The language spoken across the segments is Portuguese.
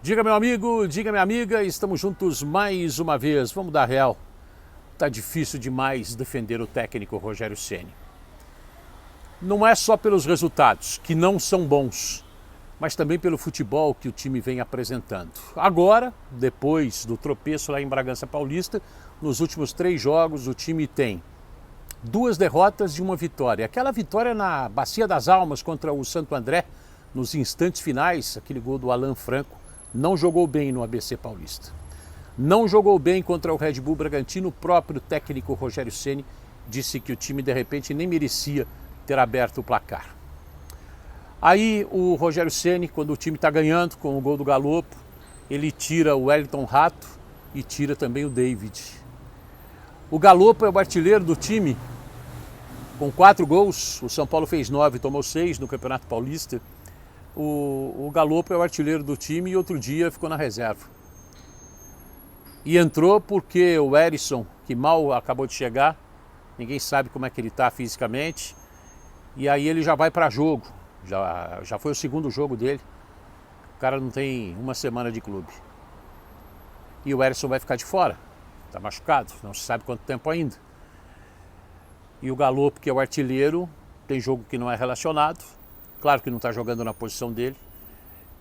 Diga meu amigo, diga minha amiga, estamos juntos mais uma vez. Vamos dar real. Tá difícil demais defender o técnico Rogério Ceni. Não é só pelos resultados, que não são bons, mas também pelo futebol que o time vem apresentando. Agora, depois do tropeço lá em Bragança Paulista, nos últimos 3 jogos o time tem 2 derrotas e 1 vitória. Aquela vitória na Bacia das Almas contra o Santo André, nos instantes finais, aquele gol do Alan Franco, não jogou bem no ABC Paulista. Não jogou bem contra o Red Bull Bragantino. O próprio técnico Rogério Ceni disse que o time de repente nem merecia ter aberto o placar. Aí o Rogério Ceni, quando o time está ganhando com o gol do Galopo, ele tira o Wellington Rato e tira também o David. O Galopo é o artilheiro do time com 4 gols. O São Paulo fez 9 e tomou 6 no Campeonato Paulista. O Galopo é o artilheiro do time e outro dia ficou na reserva. E entrou porque o Erisson, que mal acabou de chegar, ninguém sabe como é que ele está fisicamente, e aí ele já vai para jogo, já foi o 2º jogo dele, o cara não tem 1 semana de clube. E o Erisson vai ficar de fora, está machucado, não se sabe quanto tempo ainda. E o Galopo, que é o artilheiro, tem jogo que não é relacionado, claro que não está jogando na posição dele,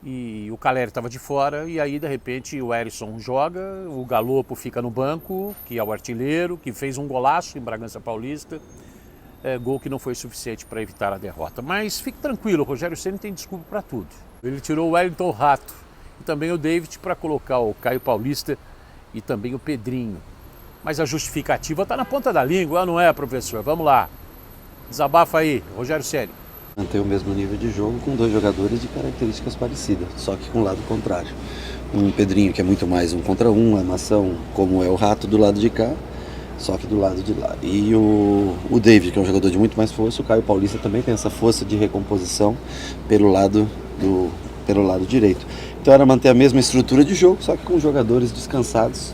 e o Caleri estava de fora, e aí de repente o Erisson joga, o Galopo fica no banco, que é o artilheiro, que fez um golaço em Bragança Paulista, gol que não foi suficiente para evitar a derrota. Mas fique tranquilo, o Rogério Ceni tem desculpa para tudo. Ele tirou o Wellington Rato e também o David para colocar o Caio Paulista e também o Pedrinho. Mas a justificativa está na ponta da língua, não é, professor? Vamos lá, desabafa aí, Rogério Ceni. Manter o mesmo nível de jogo com 2 jogadores de características parecidas, só que com o lado contrário. Um Pedrinho que é muito mais 1 contra 1, armação como é o Rato do lado de cá, só que do lado de lá. E o David, que é um jogador de muito mais força, o Caio Paulista também tem essa força de recomposição pelo lado direito. Então era manter a mesma estrutura de jogo, só que com jogadores descansados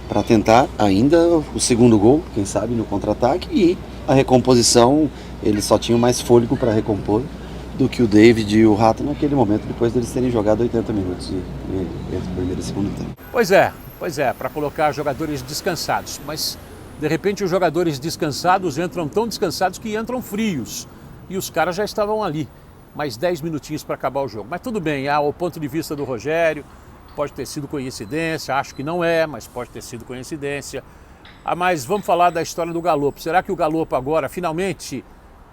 para tentar ainda o 2º gol, quem sabe no contra-ataque, e a recomposição. Eles só tinham mais fôlego para recompor do que o David e o Rato naquele momento, depois deles terem jogado 80 minutos entre o primeiro e o 2º tempo. Pois é, para colocar jogadores descansados, mas de repente os jogadores descansados entram tão descansados que entram frios, e os caras já estavam ali, mais 10 minutinhos para acabar o jogo. Mas tudo bem, ao ponto de vista do Rogério, pode ter sido coincidência, acho que não é, mas pode ter sido coincidência. Mas vamos falar da história do Galopo. Será que o Galopo agora finalmente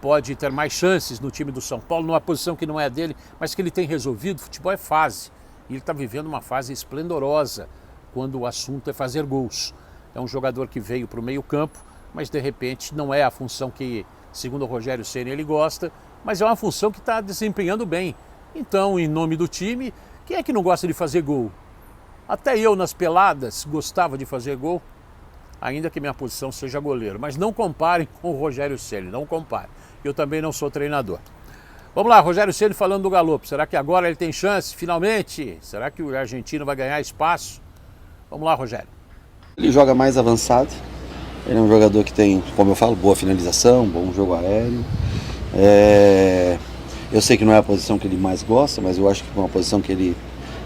pode ter mais chances no time do São Paulo, numa posição que não é dele, mas que ele tem resolvido? Futebol é fase, e ele está vivendo uma fase esplendorosa quando o assunto é fazer gols. É um jogador que veio para o meio campo, mas de repente não é a função que, segundo o Rogério Ceni, ele gosta, mas é uma função que está desempenhando bem. Então, em nome do time, quem é que não gosta de fazer gol? Até eu, nas peladas, gostava de fazer gol, ainda que minha posição seja goleiro. Mas não comparem com o Rogério Ceni, não comparem. Eu também não sou treinador. Vamos lá, Rogério Ceni falando do Galopo. Será que agora ele tem chance, finalmente? Será que o argentino vai ganhar espaço? Vamos lá, Rogério. Ele joga mais avançado, ele é um jogador que tem, como eu falo, boa finalização, bom jogo aéreo. Eu sei que não é a posição que ele mais gosta, mas eu acho que é uma posição que ele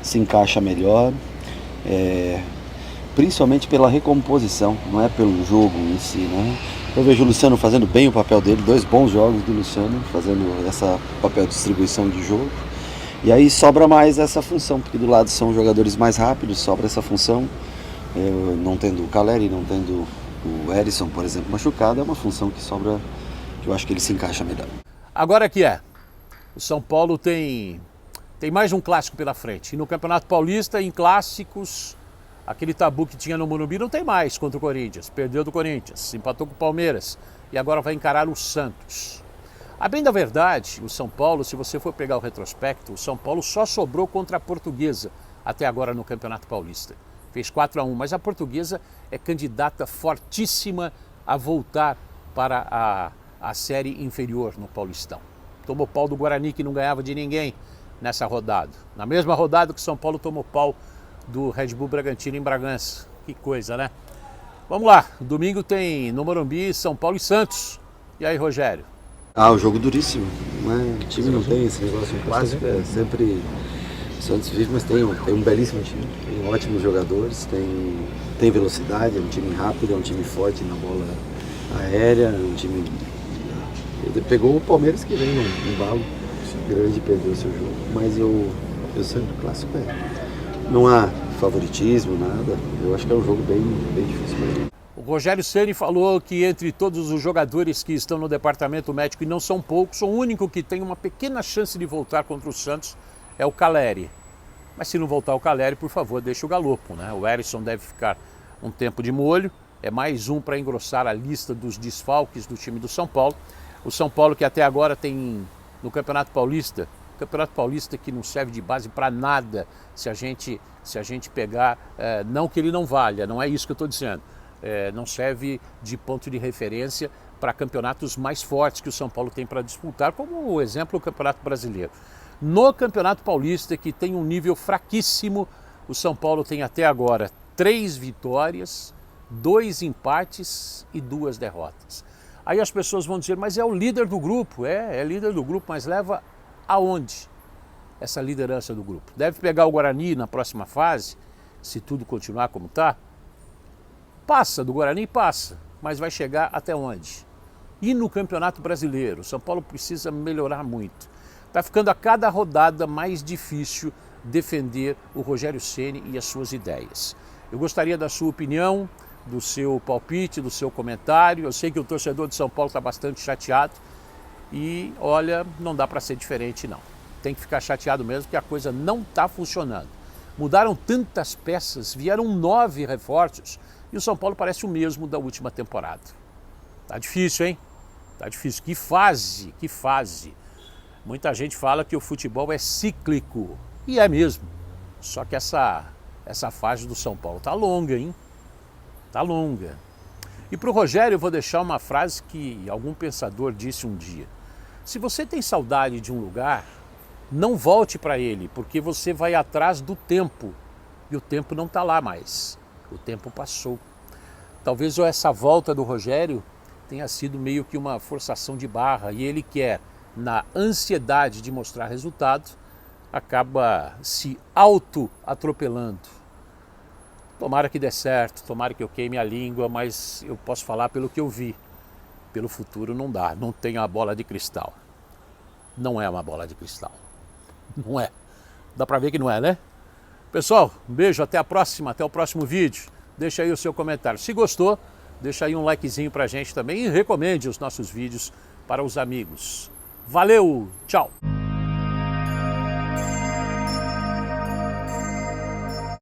se encaixa melhor. Principalmente pela recomposição, não é pelo jogo em si, né? Eu vejo o Luciano fazendo bem o papel dele, 2 bons jogos do Luciano, fazendo essa papel de distribuição de jogo. E aí sobra mais essa função, porque do lado são jogadores mais rápidos, sobra essa função. Não tendo o Caleri, não tendo o Erisson, por exemplo, machucado, é uma função que sobra, que eu acho que ele se encaixa melhor. Agora que o São Paulo tem mais um clássico pela frente. E no Campeonato Paulista, em clássicos, aquele tabu que tinha no Morumbi não tem mais contra o Corinthians. Perdeu do Corinthians, empatou com o Palmeiras e agora vai encarar o Santos. A bem da verdade, o São Paulo, se você for pegar o retrospecto, o São Paulo só sobrou contra a Portuguesa até agora no Campeonato Paulista. Fez 4-1, mas a Portuguesa é candidata fortíssima a voltar para a série inferior no Paulistão. Tomou pau do Guarani, que não ganhava de ninguém nessa rodada. Na mesma rodada que o São Paulo tomou pau do Red Bull Bragantino em Bragança. Que coisa, né? Vamos lá, domingo tem no Morumbi, São Paulo e Santos. E aí, Rogério? O jogo duríssimo, né? O time não tem esse negócio clássico, é sempre O Santos vive, mas tem um belíssimo time, tem ótimos jogadores, tem velocidade, é um time rápido, é um time forte na bola aérea, é um time... Ele pegou o Palmeiras que vem num embalo grande, perdeu o seu jogo, mas eu sempre clássico não há favoritismo, nada, eu acho que é um jogo bem difícil para ele. O Rogério Ceni falou que entre todos os jogadores que estão no departamento médico, e não são poucos, o único que tem uma pequena chance de voltar contra o Santos é o Calleri. Mas se não voltar o Calleri, por favor, deixa o Galopo, né? O Erisson deve ficar um tempo de molho, é mais um para engrossar a lista dos desfalques do time do São Paulo. O São Paulo que até agora tem no Campeonato Paulista que não serve de base para nada se a gente pegar, não que ele não valha, não é isso que eu estou dizendo, não serve de ponto de referência para campeonatos mais fortes que o São Paulo tem para disputar, como o exemplo o Campeonato Brasileiro. No Campeonato Paulista, que tem um nível fraquíssimo, o São Paulo tem até agora 3 vitórias, 2 empates e 2 derrotas. Aí as pessoas vão dizer, mas é o líder do grupo, é líder do grupo, mas leva aonde essa liderança do grupo? Deve pegar o Guarani na próxima fase, se tudo continuar como está? Passa do Guarani, passa, mas vai chegar até onde? E no Campeonato Brasileiro, o São Paulo precisa melhorar muito. Está ficando a cada rodada mais difícil defender o Rogério Ceni e as suas ideias. Eu gostaria da sua opinião, do seu palpite, do seu comentário. Eu sei que o torcedor de São Paulo está bastante chateado e, olha, não dá para ser diferente não. Tem que ficar chateado mesmo porque a coisa não está funcionando. Mudaram tantas peças, vieram 9 reforços e o São Paulo parece o mesmo da última temporada. Tá difícil, hein? Tá difícil. Que fase. Muita gente fala que o futebol é cíclico e é mesmo. Só que essa fase do São Paulo tá longa, hein? Tá longa. E para o Rogério eu vou deixar uma frase que algum pensador disse um dia. Se você tem saudade de um lugar, não volte para ele, porque você vai atrás do tempo. E o tempo não está lá mais. O tempo passou. Talvez essa volta do Rogério tenha sido meio que uma forçação de barra e ele quer, na ansiedade de mostrar resultado, acaba se auto-atropelando. Tomara que dê certo, tomara que eu queime a língua, mas eu posso falar pelo que eu vi. Pelo futuro não dá, não tem a bola de cristal. Não é uma bola de cristal. Não é. Dá pra ver que não é, né? Pessoal, um beijo, até a próxima, até o próximo vídeo. Deixa aí o seu comentário. Se gostou, deixa aí um likezinho pra gente também e recomende os nossos vídeos para os amigos. Valeu, tchau!